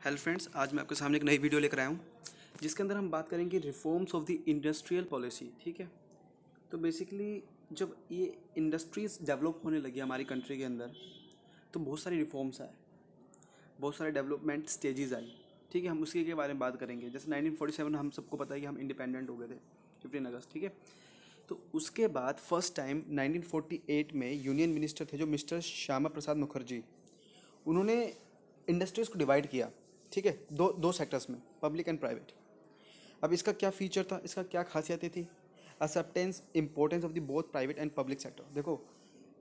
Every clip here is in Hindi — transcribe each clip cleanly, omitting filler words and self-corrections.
हेलो फ्रेंड्स, आज मैं आपके सामने एक नई वीडियो लेकर आया हूँ जिसके अंदर हम बात करेंगे reforms of the industrial policy. ठीक है, तो बेसिकली जब ये इंडस्ट्रीज़ डेवलप होने लगी हमारी कंट्री के अंदर तो बहुत सारी रिफॉर्म्स आए, बहुत सारे डेवलपमेंट स्टेजेस आई। ठीक है, हम उसी के बारे में बात करेंगे। जैसे 1947 हम सबको पता है कि हम इंडिपेंडेंट हो गए थे 15 अगस्त। ठीक है, तो उसके बाद फर्स्ट टाइम 1948 में यूनियन मिनिस्टर थे जो मिस्टर श्यामा प्रसाद मुखर्जी, उन्होंने इंडस्ट्रीज़ को डिवाइड किया। ठीक है, दो दो सेक्टर्स में, पब्लिक एंड प्राइवेट। अब इसका क्या फीचर था, इसका क्या खासियतें थी? Acceptance importance of the both private and public sector. देखो,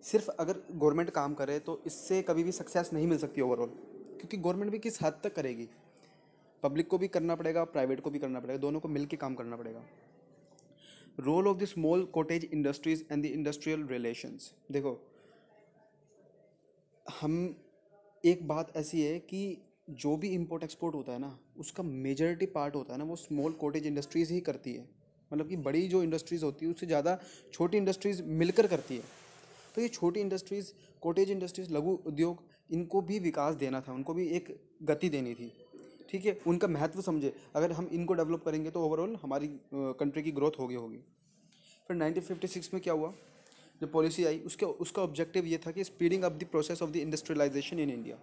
सिर्फ अगर गवर्नमेंट काम करे तो इससे कभी भी सक्सेस नहीं मिल सकती ओवरऑल, क्योंकि गवर्नमेंट भी किस हद तक करेगी, पब्लिक को भी करना पड़ेगा, प्राइवेट को भी करना पड़ेगा, दोनों को मिलकर काम करना पड़ेगा। Role of the small cottage industries and the industrial relations. देखो, हम एक बात ऐसी है कि जो भी इंपोर्ट एक्सपोर्ट होता है ना, उसका मेजॉरिटी पार्ट होता है ना, वो स्मॉल कॉटेज इंडस्ट्रीज़ ही करती है। मतलब कि बड़ी जो इंडस्ट्रीज़ होती है उससे ज़्यादा छोटी इंडस्ट्रीज़ मिलकर करती है। तो ये छोटी इंडस्ट्रीज़, कॉटेज इंडस्ट्रीज़, लघु उद्योग, इनको भी विकास देना था, उनको भी एक गति देनी थी। ठीक है, उनका महत्व समझे। अगर हम इनको डेवलप करेंगे तो ओवरऑल हमारी कंट्री की ग्रोथ होगी। फिर 1956 में क्या हुआ, जो पॉलिसी आई उसका ऑब्जेक्टिव ये था कि speeding up the process of the industrialisation in India.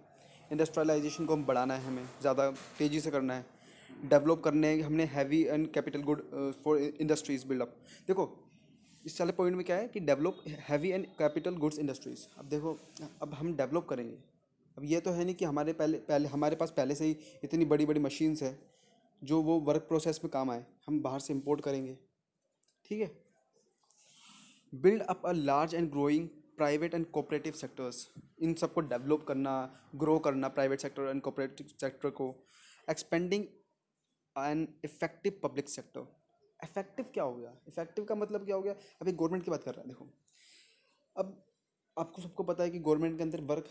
Industrialisation को हम बढ़ाना है, हमें ज़्यादा तेज़ी से करना है, डेवलप करने हैं हमने heavy and capital good for industries buildup. देखो, इस वाले पॉइंट में क्या है कि develop heavy and capital goods industries. अब देखो, अब हम डेवलप करेंगे। अब ये तो है नहीं कि हमारे पहले पहले हमारे पास पहले से ही इतनी बड़ी बड़ी मशीन्स है जो वो वर्क प्रोसेस में काम आए, हम बाहर से इम्पोर्ट करेंगे। ठीक है, build up a large and growing private and cooperative sectors. इन सबको डेवलप करना, ग्रो करना, private sector and cooperative sector को। Expanding an effective public sector. Effective क्या हो गया, इफेक्टिव का मतलब क्या हो गया? अभी गवर्नमेंट की बात कर रहा है। देखो, अब आपको सबको पता है कि गवर्नमेंट के अंदर वर्क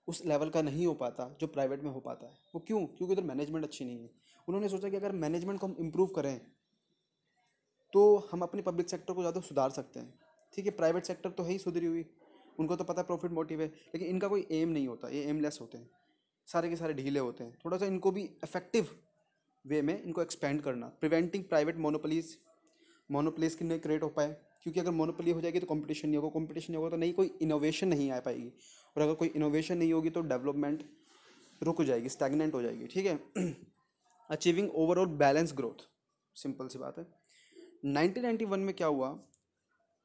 उस लेवल का नहीं हो पाता जो प्राइवेट में हो पाता है। वो क्यों? क्योंकि उधर मैनेजमेंट अच्छी नहीं है। उन्होंने सोचा कि अगर मैनेजमेंट को हम इम्प्रूव करें तो हम अपने पब्लिक सेक्टर को ज़्यादा सुधार सकते हैं। ठीक है, प्राइवेट सेक्टर तो है ही सुधरी हुई, उनको तो पता है प्रॉफिट मोटिव है, लेकिन इनका कोई एम नहीं होता, ये एमलेस होते हैं, सारे के सारे ढीले होते हैं। थोड़ा सा इनको भी इफेक्टिव वे में इनको एक्सपेंड करना, प्रिवेंटिंग प्राइवेट मोनोपलीज की नहीं क्रिएट हो पाए, क्योंकि अगर मोनोपली हो जाएगी तो कंपटीशन नहीं होगा, कंपटीशन नहीं होगा तो नहीं कोई इनोवेशन नहीं आ पाएगी, और अगर कोई इनोवेशन नहीं होगी तो डेवलपमेंट रुक जाएगी, स्टैगनेंट हो जाएगी। ठीक है, achieving overall balance growth, simple सी बात है। 1991 में क्या हुआ,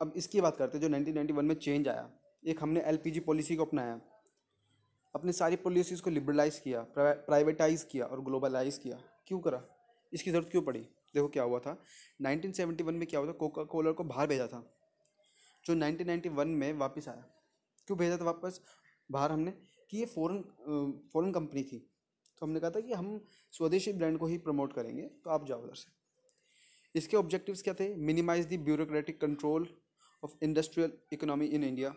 अब इसकी बात करते हैं। जो 1991 में चेंज आया, एक हमने एलपीजी पॉलिसी को अपनाया, अपनी सारी पॉलिसीज़ को लिबरलाइज़ किया, प्राइवेटाइज़ किया और ग्लोबलाइज किया। क्यों करा, इसकी ज़रूरत क्यों पड़ी? देखो क्या हुआ था, 1971 में क्या हुआ था, कोका कोला को बाहर भेजा था, जो 1991 में वापस आया। क्यों भेजा था वापस बाहर हमने? कि ये फॉरेन कंपनी थी, तो हमने कहा था कि हम स्वदेशी ब्रांड को ही प्रमोट करेंगे, तो आप जाओ उधर से। इसके ऑब्जेक्टिव्स क्या थे? Minimize the bureaucratic control of industrial economy in India.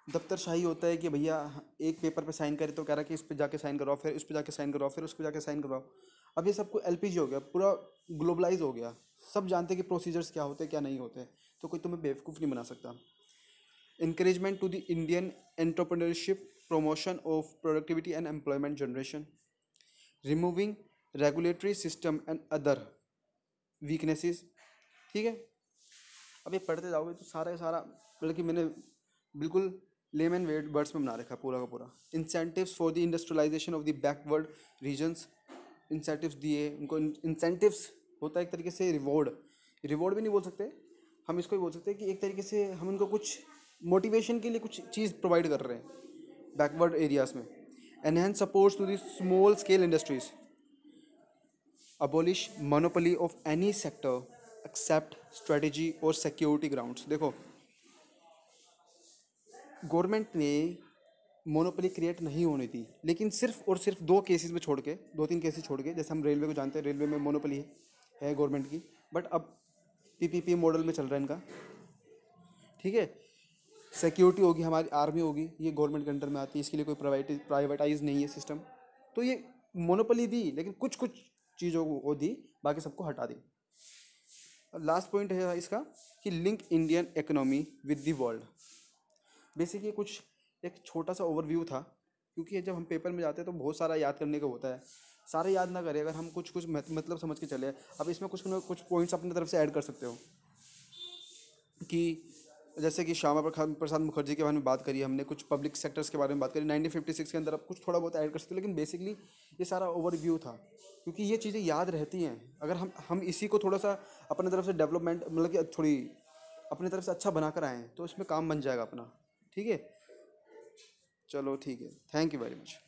दफ्तरशाही होता है कि भैया एक पेपर पे साइन करे तो कह रहा है कि इस पे जाके साइन करवाओ, फिर उस पे जाके साइन करवाओ, फिर उस पे जाके साइन करवाओ। अब ये सबको एलपीजी हो गया, पूरा ग्लोबलाइज हो गया, सब जानते हैं कि प्रोसीजर्स क्या होते हैं क्या नहीं होते, तो कोई तुम्हें बेवकूफ़ नहीं बना सकता। Encouragement to the Indian entrepreneurship, promotion of productivity and employment generation, removing regulatory system and other weaknesses. ठीक है, अब ये पढ़ते जाओगे तो सारा का सारा, मतलब कि मैंने बिल्कुल लेमन वर्ड्स में बना रखा पूरा का पूरा। Incentives for the industrialisation of the backward regions, incentives दिए उनको। इंसेंटिव्स होता है एक तरीके से रिवॉर्ड, रिवॉर्ड भी नहीं बोल सकते हम, इसको ही बोल सकते हैं कि एक तरीके से हम उनको कुछ मोटिवेशन के लिए कुछ चीज़ प्रोवाइड कर रहे हैं बैकवर्ड एरियाज़ में। Enhance supports to the small scale industries, abolish monopoly of any sector except strategy और सिक्योरिटी ग्राउंड्स। देखो, गवर्नमेंट ने मोनोपोली क्रिएट नहीं होने दी, लेकिन सिर्फ और सिर्फ दो केसेस में छोड़ के, दो तीन केसेस छोड़ के, जैसे हम रेलवे को जानते हैं, रेलवे में मोनोपोली है गवर्नमेंट की, बट अब पीपीपी मॉडल में चल रहा है इनका। ठीक है, सिक्योरिटी होगी, हमारी आर्मी होगी, ये गवर्नमेंट के अंडर में आती है, इसके लिए कोई प्राइवेटाइज नहीं है सिस्टम। तो ये मोनोपोली दी, लेकिन कुछ कुछ चीज़ों को दी, बाकी सबको हटा दी। लास्ट पॉइंट है इसका कि link Indian economy with the world. Basically कुछ एक छोटा सा ओवरव्यू था क्योंकि ये जब हम पेपर में जाते हैं तो बहुत सारा याद करने का होता है, सारे याद ना करें, अगर हम कुछ कुछ मतलब समझ के चले। अब इसमें कुछ ना कुछ पॉइंट्स अपनी तरफ से ऐड कर सकते हो कि जैसे कि श्यामा प्रसाद प्रसाद मुखर्जी के बारे में बात करी हमने, कुछ पब्लिक सेक्टर्स के बारे में बात करी 1956 के अंदर, अब कुछ थोड़ा बहुत ऐड कर सकते हो, लेकिन बेसिकली ये सारा ओवरव्यू था, क्योंकि ये चीज़ें याद रहती हैं। अगर हम इसी को थोड़ा सा अपने तरफ से डेवलपमेंट मतलब कि थोड़ी अपनी तरफ से अच्छा बनाकर आएँ तो इसमें काम बन जाएगा अपना। ठीक है, चलो ठीक है, थैंक यू वेरी मच।